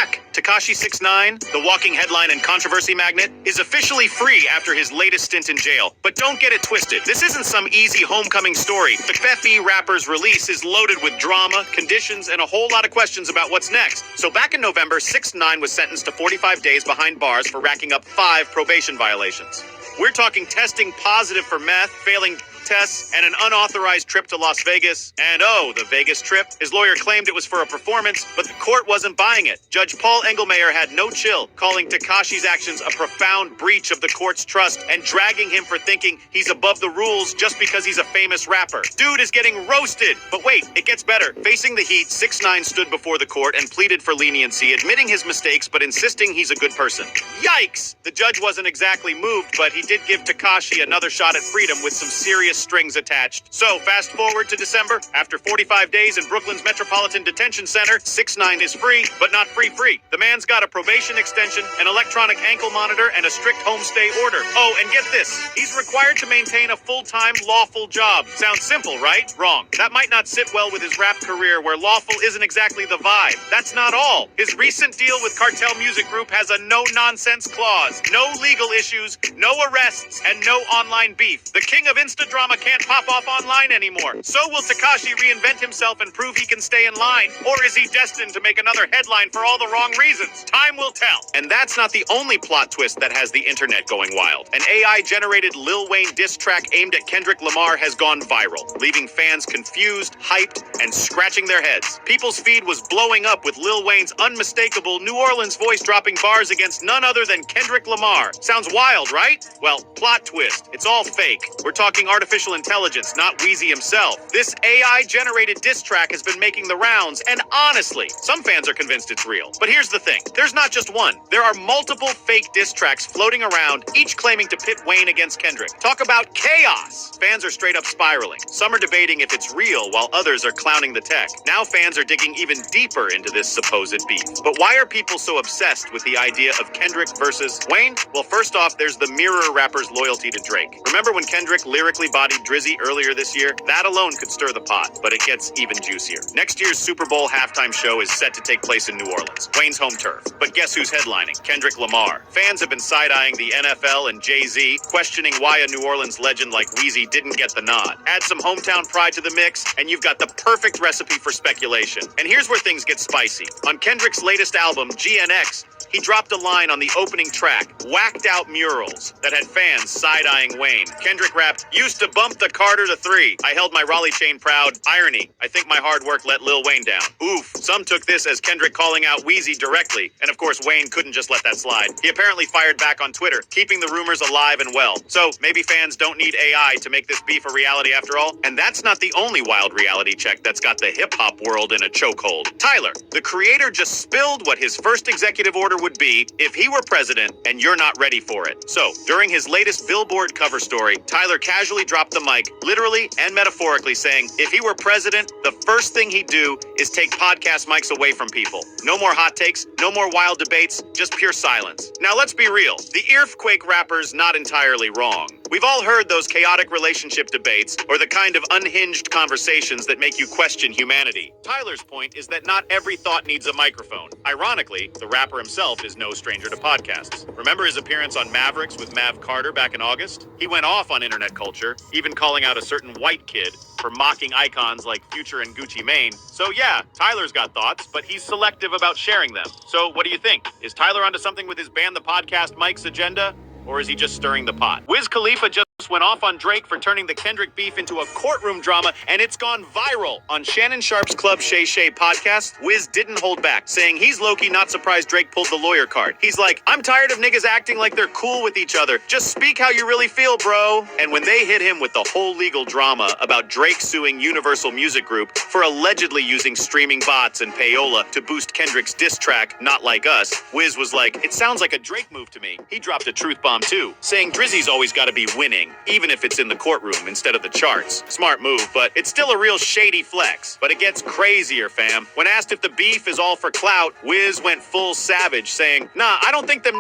back! Tekashi 6ix9ine, the walking headline and controversy magnet, is officially free after his latest stint in jail. But don't get it twisted. This isn't some easy homecoming story. The FFE rapper's release is loaded with drama, conditions, and a whole lot of questions about what's next. So back in November, 6ix9ine was sentenced to 45 days behind bars for racking up 5 probation violations. We're talking testing positive for meth, failing tests, and an unauthorized trip to Las Vegas. And the Vegas trip. His lawyer claimed it was for a performance, but the court wasn't buying it. Judge Paul Engelmayer had no chill, calling Tekashi's actions a profound breach of the court's trust and dragging him for thinking he's above the rules just because he's a famous rapper. Dude is getting roasted. But wait, it gets better. Facing the heat, 6ix9ine stood before the court and pleaded for leniency, admitting his mistakes but insisting he's a good person. Yikes! The judge wasn't exactly moved, but he did give Tekashi another shot at freedom with some serious strings attached. So, fast forward to December. After 45 days in Brooklyn's Metropolitan Detention Center, 6ix9ine is free, but not free. The man's got a probation extension, an electronic ankle monitor, and a strict homestay order. Oh, and get this. He's required to maintain a full-time, lawful job. Sounds simple, right? Wrong. That might not sit well with his rap career, where lawful isn't exactly the vibe. That's not all. His recent deal with Cartel Music Group has a no-nonsense clause. No legal issues, no arrests, and no online beef. The king of Insta-drama can't pop off online anymore. So will Tekashi reinvent himself and prove he can stay in line? Or is he destined to make another headline for all the wrong reasons? Time will tell. And that's not the only plot twist that has the internet going wild. An AI-generated Lil Wayne diss track aimed at Kendrick Lamar has gone viral, leaving fans confused, hyped, and scratching their heads. People's feed was blowing up with Lil Wayne's unmistakable New Orleans voice dropping bars against none other than Kendrick Lamar. Sounds wild, right? Well, plot twist. It's all fake. We're talking artificial intelligence, not Weezy himself. This AI-generated diss track has been making the rounds, and honestly, some fans are convinced it's real. But here's the thing. There's not just one. There are multiple fake diss tracks floating around, each claiming to pit Wayne against Kendrick. Talk about chaos! Fans are straight up spiraling. Some are debating if it's real, while others are clowning the tech. Now fans are digging even deeper into this supposed beef. But why are people so obsessed with the idea of Kendrick versus Wayne? Well, first off, there's the mirror rapper's loyalty to Drake. Remember when Kendrick lyrically bodied Drizzy earlier this year? That alone could stir the pot, but it gets even juicier. Next year's Super Bowl halftime show is set to take place in New Orleans, Wayne's home turf. But guess who's headlining? Kendrick Lamar. Fans have been side-eyeing the NFL and Jay-Z, questioning why a New Orleans legend like Weezy didn't get the nod. Add some hometown pride to the mix, and you've got the perfect recipe for speculation. And here's where things get spicy. On Kendrick's latest album, GNX, he dropped a line on the opening track, whacked out murals, that had fans side-eyeing Wayne. Kendrick rapped, "Used to bump the Carter to 3. I held my Raleigh chain proud. Irony. I think my hard work let Lil Wayne down." Oof. Some took this as Kendrick calling out Weezy directly. And of course, Wayne couldn't just let that slide. He apparently fired back on Twitter, keeping the rumors alive and well. So maybe fans don't need AI to make this beef a reality after all. And that's not the only wild reality check that's got the hip-hop world in a chokehold. Tyler, the creator, just spilled what his first executive order would be if he were president and you're not ready for it. So, during his latest Billboard cover story, Tyler casually dropped the mic, literally and metaphorically saying, if he were president, the first thing he'd do is take podcast mics away from people. No more hot takes, no more wild debates, just pure silence. Now let's be real, the earthquake rapper's not entirely wrong. We've all heard those chaotic relationship debates, or the kind of unhinged conversations that make you question humanity. Tyler's point is that not every thought needs a microphone. Ironically, the rapper himself is no stranger to podcasts. Remember his appearance on Mavericks with Mav Carter back in August? He went off on internet culture, even calling out a certain white kid for mocking icons like Future and Gucci Mane. So yeah, Tyler's got thoughts, but he's selective about sharing them. So what do you think? Is Tyler onto something with his Ban the Podcast Mics agenda? Or is he just stirring the pot? Wiz Khalifa just went off on Drake for turning the Kendrick beef into a courtroom drama, and it's gone viral. On Shannon Sharp's Club Shay Shay podcast, Wiz didn't hold back, saying he's low-key not surprised Drake pulled the lawyer card. He's like, I'm tired of niggas acting like they're cool with each other. Just speak how you really feel, bro. And when they hit him with the whole legal drama about Drake suing Universal Music Group for allegedly using streaming bots and payola to boost Kendrick's diss track, Not Like Us, Wiz was like, it sounds like a Drake move to me. He dropped a truth bomb too, saying Drizzy's always got to be winning, even if it's in the courtroom instead of the charts. Smart move, but it's still a real shady flex. But it gets crazier, fam. When asked if the beef is all for clout, Wiz went full savage, saying, nah, I don't think them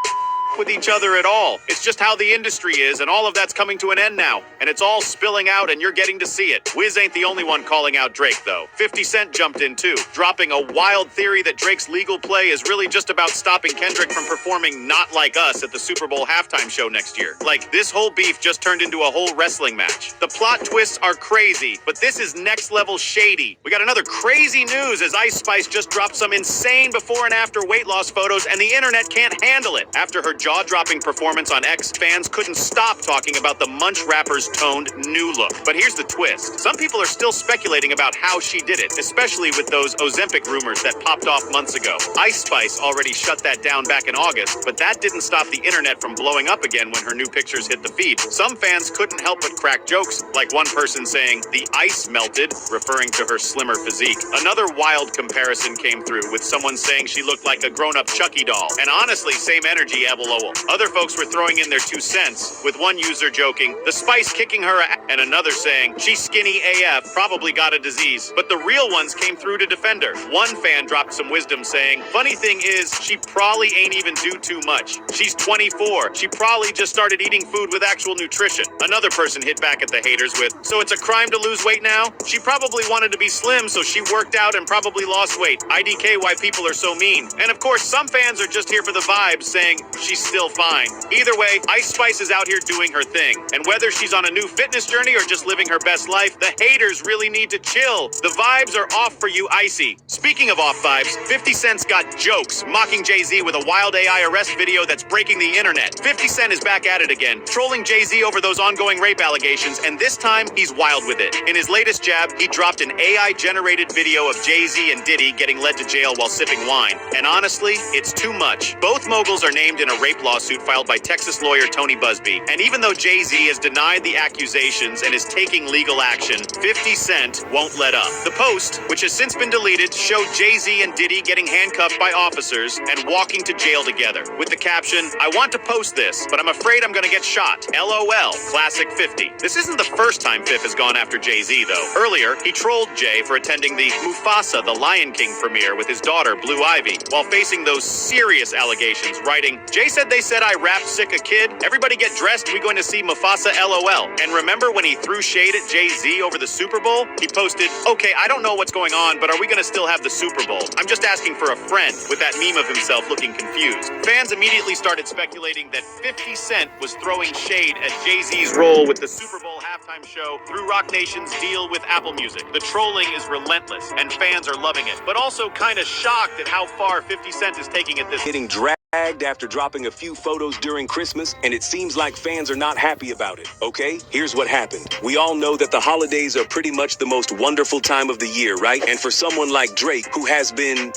with each other at all. It's just how the industry is, and all of that's coming to an end now. And it's all spilling out, and you're getting to see it. Wiz ain't the only one calling out Drake, though. 50 Cent jumped in, too, dropping a wild theory that Drake's legal play is really just about stopping Kendrick from performing Not Like Us at the Super Bowl halftime show next year. Like, this whole beef just turned into a whole wrestling match. The plot twists are crazy, but this is next level shady. We got another crazy news as Ice Spice just dropped some insane before and after weight loss photos, and the internet can't handle it. After her jaw-dropping performance on X, fans couldn't stop talking about the Munch rapper's toned new look. But here's the twist. Some people are still speculating about how she did it, especially with those Ozempic rumors that popped off months ago. Ice Spice already shut that down back in August, but that didn't stop the internet from blowing up again when her new pictures hit the feed. Some fans couldn't help but crack jokes, like one person saying, "The ice melted," referring to her slimmer physique. Another wild comparison came through, with someone saying she looked like a grown-up Chucky doll. And honestly, same energy, LOL. Other folks were throwing in their 2 cents, with one user joking, "The Spice kicking her," and another saying, "She's skinny AF, probably got a disease." But the real ones came through to defend her. One fan dropped some wisdom saying, "Funny thing is, she probably ain't even do too much. She's 24. She probably just started eating food with actual nutrition." Another person hit back at the haters with, "So it's a crime to lose weight now? She probably wanted to be slim, so she worked out and probably lost weight. IDK why people are so mean." And of course, some fans are just here for the vibes, saying she's still fine. Either way, Ice Spice is out here doing her thing. And whether she's on a new fitness journey or just living her best life, the haters really need to chill. The vibes are off for you, Icy. Speaking of off vibes, 50 Cent's got jokes, mocking Jay-Z with a wild AI arrest video that's breaking the internet. 50 Cent is back at it again, trolling Jay-Z over those ongoing rape allegations, and this time, he's wild with it. In his latest jab, he dropped an AI-generated video of Jay-Z and Diddy getting led to jail while sipping wine. And honestly, it's too much. Both moguls are named in a rape lawsuit filed by Texas lawyer Tony Busby. And even though Jay-Z has denied the accusations and is taking legal action, 50 Cent won't let up. The post, which has since been deleted, showed Jay-Z and Diddy getting handcuffed by officers and walking to jail together, with the caption, "I want to post this, but I'm afraid I'm gonna get shot. LOL, classic 50. This isn't the first time Fifth has gone after Jay-Z, though. Earlier, he trolled Jay for attending the Mufasa the Lion King premiere with his daughter, Blue Ivy, while facing those serious allegations, writing, "Jay said they said I rap sick a kid. Everybody get dressed, we going to see Mufasa LOL." And remember when he threw shade at Jay-Z over the Super Bowl? He posted, "Okay, I don't know what's going on, but are we gonna still have the Super Bowl? I'm just asking for a friend," with that meme of himself looking confused. Fans immediately started speculating that 50 Cent was throwing shade at Jay-Z's role with the Super Bowl halftime show through Roc Nation's deal with Apple Music. The trolling is relentless, and fans are loving it, but also kind of shocked at how far 50 Cent is taking it this Getting dragged after dropping a few photos during Christmas, and it seems like fans are not happy about it, okay? Here's what happened. We all know that the holidays are pretty much the most wonderful time of the year, right? And for someone like Drake, who has been,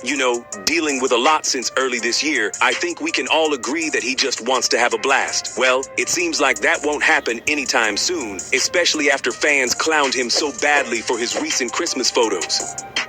dealing with a lot since early this year, I think we can all agree that he just wants to have a blast. Well, it seems like that won't happen anytime soon, especially after fans clowned him so badly for his recent Christmas photos.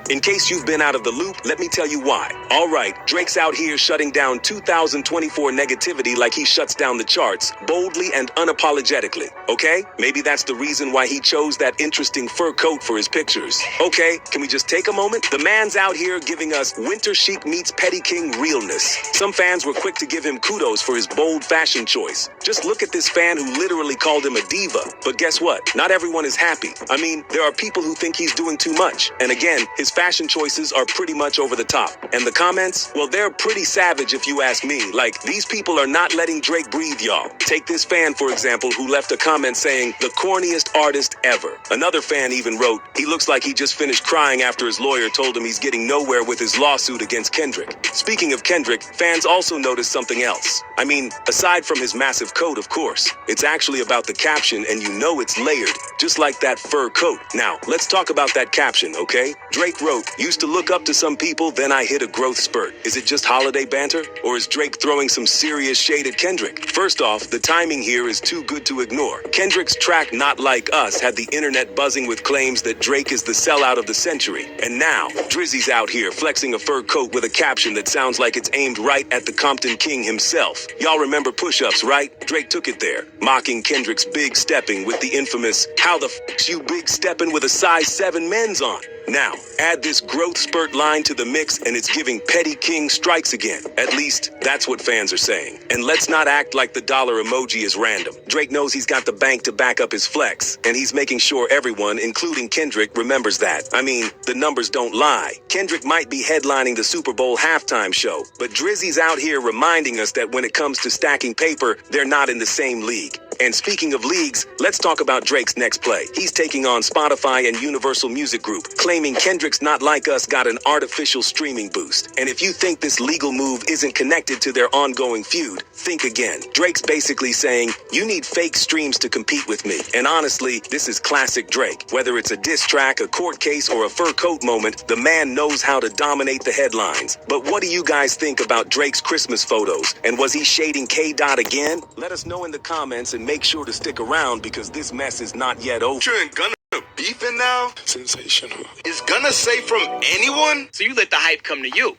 In case you've been out of the loop, let me tell you why. All right, Drake's out here shutting down 2024 negativity like he shuts down the charts, boldly and unapologetically, okay? Maybe that's the reason why he chose that interesting fur coat for his pictures. Okay, can we just take a moment? The man's out here giving us winter chic meets petty king realness. Some fans were quick to give him kudos for his bold fashion choice. Just look at this fan who literally called him a diva. But guess what? Not everyone is happy. I mean, there are people who think he's doing too much. And again, his fashion choices are pretty much over the top. And the comments? Well, they're pretty savage if you ask me. Like, these people are not letting Drake breathe, y'all. Take this fan, for example, who left a comment saying, "The corniest artist ever." Another fan even wrote, "He looks like he just finished crying after his lawyer told him he's getting nowhere with his lawsuit against Kendrick." Speaking of Kendrick, fans also noticed something else. I mean, aside from his massive coat, of course, it's actually about the caption, and you know it's layered, just like that fur coat. Now, let's talk about that caption, okay? Drake wrote, "Used to look up to some people, then I hit a growth spurt." Is it just holiday banter? Or is Drake throwing some serious shade at Kendrick? First off, the timing here is too good to ignore. Kendrick's track Not Like Us had the internet buzzing with claims that Drake is the sellout of the century. And now, Drizzy's out here flexing a fur coat with a caption that sounds like it's aimed right at the Compton King himself. Y'all remember Push-Ups, right? Drake took it there, mocking Kendrick's big stepping with the infamous, "How the f*** you big stepping with a size 7 men's on?" Now, add this growth spurt line to the mix and it's giving Petty King strikes again. At least, that's what fans are saying. And let's not act like the dollar emoji is random. Drake knows he's got the bank to back up his flex, and he's making sure everyone, including Kendrick, remembers that. I mean, the numbers don't lie. Kendrick might be headlining the Super Bowl halftime show, but Drizzy's out here reminding us that when it comes to stacking paper, they're not in the same league. And speaking of leagues, let's talk about Drake's next play. He's taking on Spotify and Universal Music Group, claiming Kendrick's Not Like Us got an artificial streaming boost. And if you think this legal move isn't connected to their ongoing feud, think again. Drake's basically saying, you need fake streams to compete with me. And honestly, this is classic Drake. Whether it's a diss track, a court case, or a fur coat moment, the man knows how to dominate the headlines. But what do you guys think about Drake's Christmas photos? And was he shading K. Dot again? Let us know in the comments and make sure to stick around because this mess is not yet over. Future and Gunna beefing now? Sensational. Is Gunna safe from anyone? So you let the hype come to you.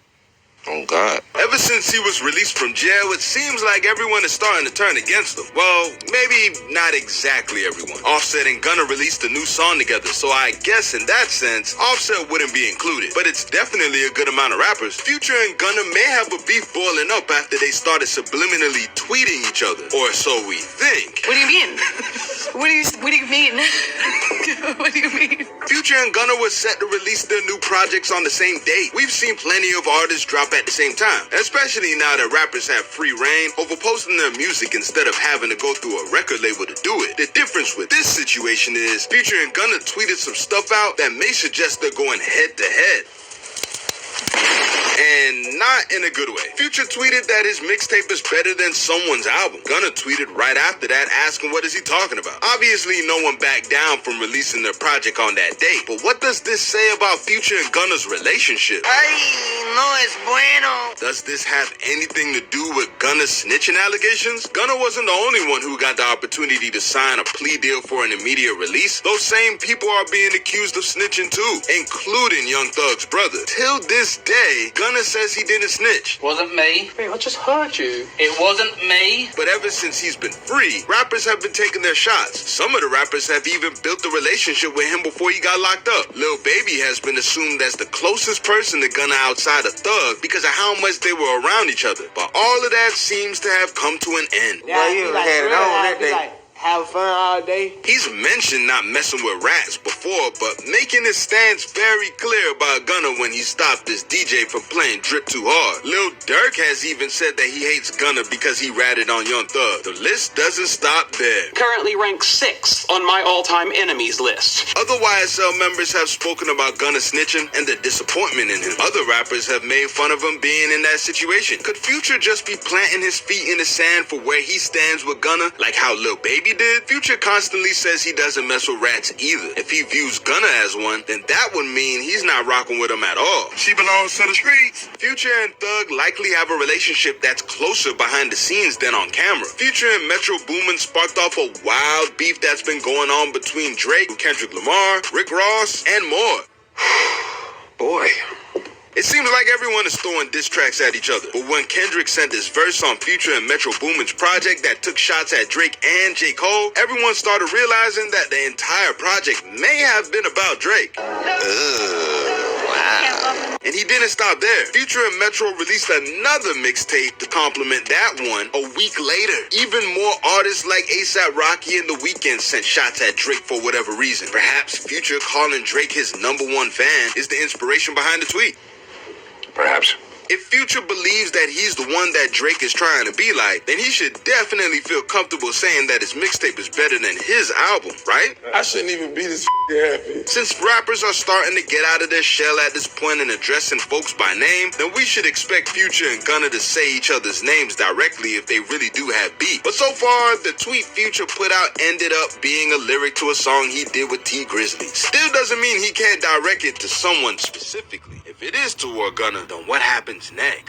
Oh, God. Ever since he was released from jail, it seems like everyone is starting to turn against him. Well, maybe not exactly everyone. Offset and Gunna released a new song together, so I guess in that sense, Offset wouldn't be included. But it's definitely a good amount of rappers. Future and Gunna may have a beef boiling up after they started subliminally tweeting each other. Or so we think. What do you mean? What do you mean? What do you mean? Future and Gunna were set to release their new projects on the same date. We've seen plenty of artists drop at the same time, especially now that rappers have free reign over posting their music instead of having to go through a record label to do it. The difference with this situation is Future and Gunna tweeted some stuff out that may suggest they're going head to head. And not in a good way. Future tweeted that his mixtape is better than someone's album. Gunna tweeted right after that asking what is he talking about. Obviously no one backed down from releasing their project on that date, but what does this say about Future and Gunna's relationship? Ay, no es bueno. Does this have anything to do with Gunna's snitching allegations? Gunna wasn't the only one who got the opportunity to sign a plea deal for an immediate release. Those same people are being accused of snitching too, including Young Thug's brother. Till this day, Gunna says he didn't snitch. Wasn't me. Hey, I just heard you. It wasn't me. But ever since he's been free, rappers have been taking their shots. Some of the rappers have even built a relationship with him before he got locked up. Lil Baby has been assumed as the closest person to Gunna outside of Thug because of how much they were around each other. But all of that seems to have come to an end. Yeah, you had it on that day. Have fun all day. He's mentioned not messing with rats before, but making his stance very clear about Gunna when he stopped this DJ from playing Drip Too Hard. Lil Durk has even said that he hates Gunna because he ratted on Young Thug. The list doesn't stop there. Currently ranked 6th on my all-time enemies list. Other YSL members have spoken about Gunna snitching and the disappointment in him. Other rappers have made fun of him being in that situation. Could Future just be planting his feet in the sand for where he stands with Gunna, like how Lil Baby did? Future constantly says he doesn't mess with rats either. If he views Gunna as one, then that would mean he's not rocking with him at all. She belongs to the streets. Future and Thug likely have a relationship that's closer behind the scenes than on camera. Future and Metro Boomin sparked off a wild beef that's been going on between Drake, Kendrick Lamar, Rick Ross, and more. Boy. It seems like everyone is throwing diss tracks at each other. But when Kendrick sent this verse on Future and Metro Boomin's project that took shots at Drake and J. Cole, everyone started realizing that the entire project may have been about Drake. Wow. And he didn't stop there. Future and Metro released another mixtape to complement that one a week later. Even more artists like A$AP Rocky and The Weeknd sent shots at Drake for whatever reason. Perhaps Future calling Drake his #1 fan is the inspiration behind the tweet. Perhaps. If Future believes that he's the one that Drake is trying to be like, then he should definitely feel comfortable saying that his mixtape is better than his album, right? I shouldn't even be this happy. Since rappers are starting to get out of their shell at this point and addressing folks by name, then we should expect Future and Gunna to say each other's names directly if they really do have beef. But so far, the tweet Future put out ended up being a lyric to a song he did with T Grizzly. Still doesn't mean he can't direct it to someone specifically. If it is toward Gunna, then what happens next?